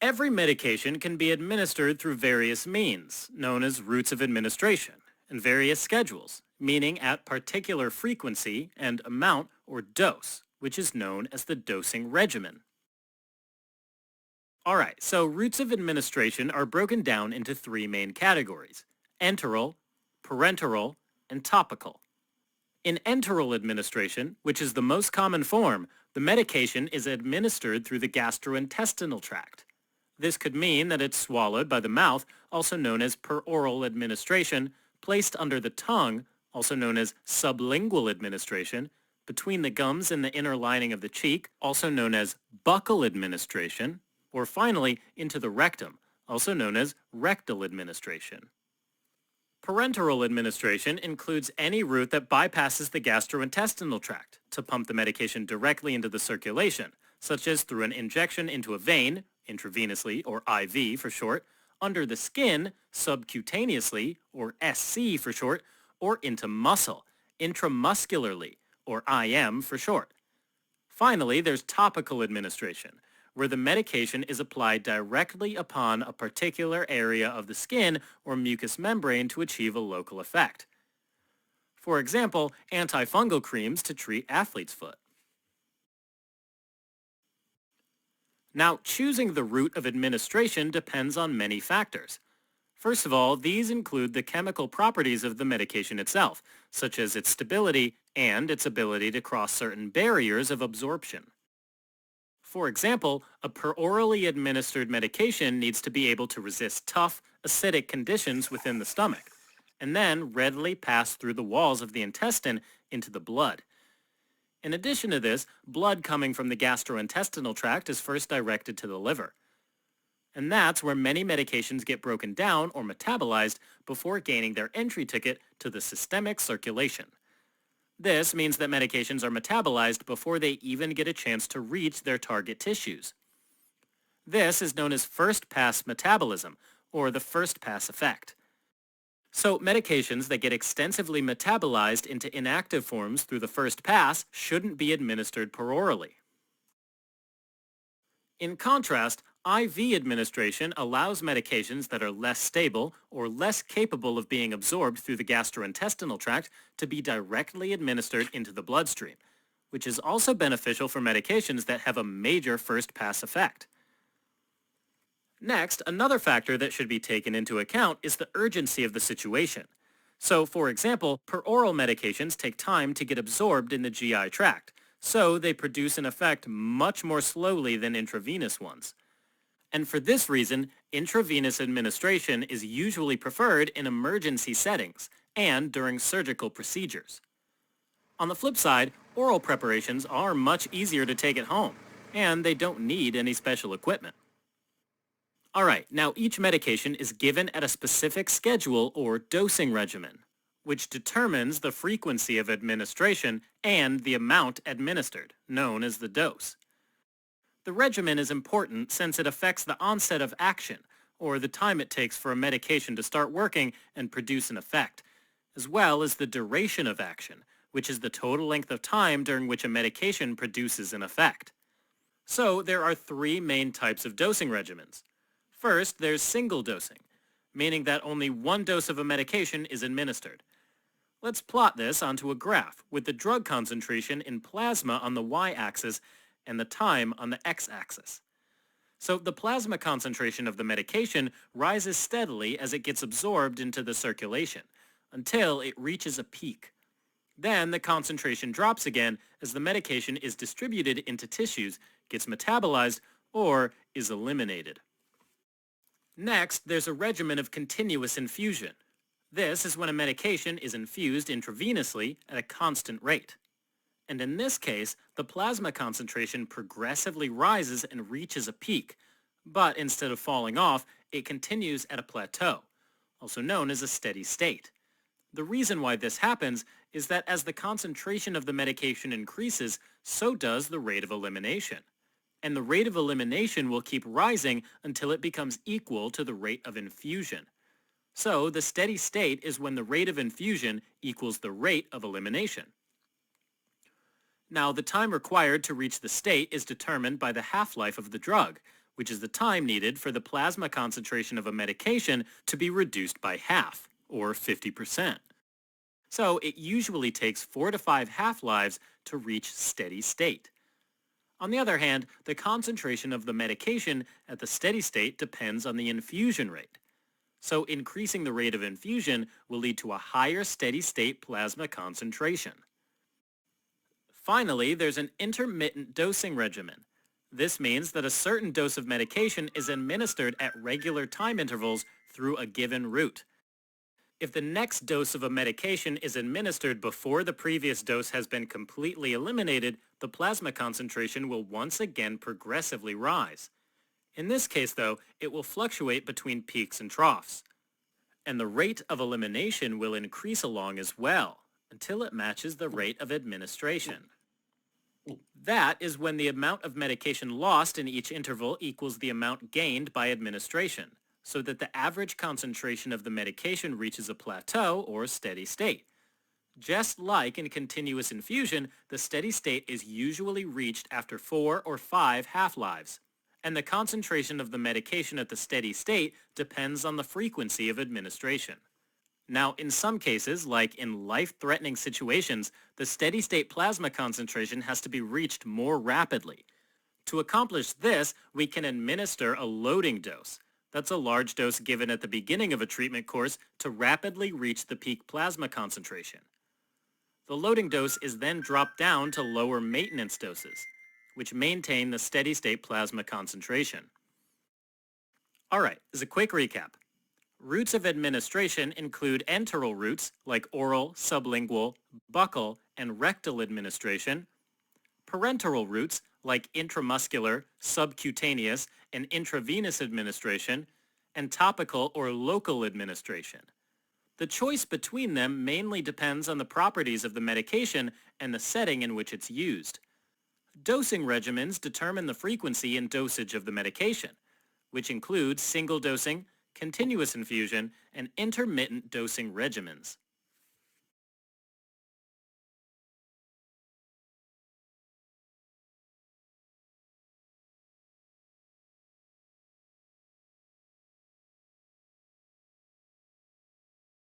Every medication can be administered through various means, known as routes of administration, and various schedules, meaning at particular frequency and amount or dose, which is known as the dosing regimen. Alright, so routes of administration are broken down into three main categories: enteral, parenteral, and topical. In enteral administration, which is the most common form, the medication is administered through the gastrointestinal tract. This could mean that it's swallowed by the mouth, also known as peroral administration, placed under the tongue, also known as sublingual administration, between the gums and the inner lining of the cheek, also known as buccal administration, or finally into the rectum, also known as rectal administration. Parenteral administration includes any route that bypasses the gastrointestinal tract to pump the medication directly into the circulation, such as through an injection into a vein, intravenously or IV for short, under the skin, subcutaneously or SC for short, or into muscle, intramuscularly or IM for short. Finally, there's topical administration, where the medication is applied directly upon a particular area of the skin or mucous membrane to achieve a local effect. For example, antifungal creams to treat athlete's foot. Now, choosing the route of administration depends on many factors. First of all, these include the chemical properties of the medication itself, such as its stability and its ability to cross certain barriers of absorption. For example, a perorally administered medication needs to be able to resist tough, acidic conditions within the stomach, and then readily pass through the walls of the intestine into the blood. In addition to this, blood coming from the gastrointestinal tract is first directed to the liver. And that's where many medications get broken down or metabolized before gaining their entry ticket to the systemic circulation. This means that medications are metabolized before they even get a chance to reach their target tissues. This is known as first-pass metabolism, or the first-pass effect. So medications that get extensively metabolized into inactive forms through the first pass shouldn't be administered perorally. In contrast, IV administration allows medications that are less stable or less capable of being absorbed through the gastrointestinal tract to be directly administered into the bloodstream, which is also beneficial for medications that have a major first-pass effect. Next, another factor that should be taken into account is the urgency of the situation. So, for example, peroral medications take time to get absorbed in the GI tract, so they produce an effect much more slowly than intravenous ones. And for this reason, intravenous administration is usually preferred in emergency settings and during surgical procedures. On the flip side, oral preparations are much easier to take at home, and they don't need any special equipment. Alright, now each medication is given at a specific schedule or dosing regimen, which determines the frequency of administration and the amount administered, known as the dose. The regimen is important since it affects the onset of action, or the time it takes for a medication to start working and produce an effect, as well as the duration of action, which is the total length of time during which a medication produces an effect. So there are three main types of dosing regimens. First, there's single dosing, meaning that only one dose of a medication is administered. Let's plot this onto a graph with the drug concentration in plasma on the y-axis and the time on the x-axis. So the plasma concentration of the medication rises steadily as it gets absorbed into the circulation, until it reaches a peak. Then the concentration drops again as the medication is distributed into tissues, gets metabolized, or is eliminated. Next, there's a regimen of continuous infusion. This is when a medication is infused intravenously at a constant rate. And in this case, the plasma concentration progressively rises and reaches a peak, but instead of falling off, it continues at a plateau, also known as a steady state. The reason why this happens is that as the concentration of the medication increases, so does the rate of elimination. And the rate of elimination will keep rising until it becomes equal to the rate of infusion. So the steady state is when the rate of infusion equals the rate of elimination. Now, the time required to reach the state is determined by the half-life of the drug, which is the time needed for the plasma concentration of a medication to be reduced by half, or 50%. So it usually takes 4 to 5 half-lives to reach steady state. On the other hand, the concentration of the medication at the steady state depends on the infusion rate. So increasing the rate of infusion will lead to a higher steady state plasma concentration. Finally, there's an intermittent dosing regimen. This means that a certain dose of medication is administered at regular time intervals through a given route. If the next dose of a medication is administered before the previous dose has been completely eliminated, the plasma concentration will once again progressively rise. In this case, though, it will fluctuate between peaks and troughs. And the rate of elimination will increase along as well, until it matches the rate of administration. That is when the amount of medication lost in each interval equals the amount gained by administration, so that the average concentration of the medication reaches a plateau or steady state. Just like in continuous infusion, the steady state is usually reached after 4 or 5 half-lives, and the concentration of the medication at the steady state depends on the frequency of administration. Now, in some cases, like in life-threatening situations, the steady-state plasma concentration has to be reached more rapidly. To accomplish this, we can administer a loading dose. That's a large dose given at the beginning of a treatment course to rapidly reach the peak plasma concentration. The loading dose is then dropped down to lower maintenance doses, which maintain the steady-state plasma concentration. Alright, as a quick recap. Routes of administration include enteral routes like oral, sublingual, buccal, and rectal administration, parenteral routes like intramuscular, subcutaneous, and intravenous administration, and topical or local administration. The choice between them mainly depends on the properties of the medication and the setting in which it's used. Dosing regimens determine the frequency and dosage of the medication, which includes single dosing, continuous infusion, and intermittent dosing regimens.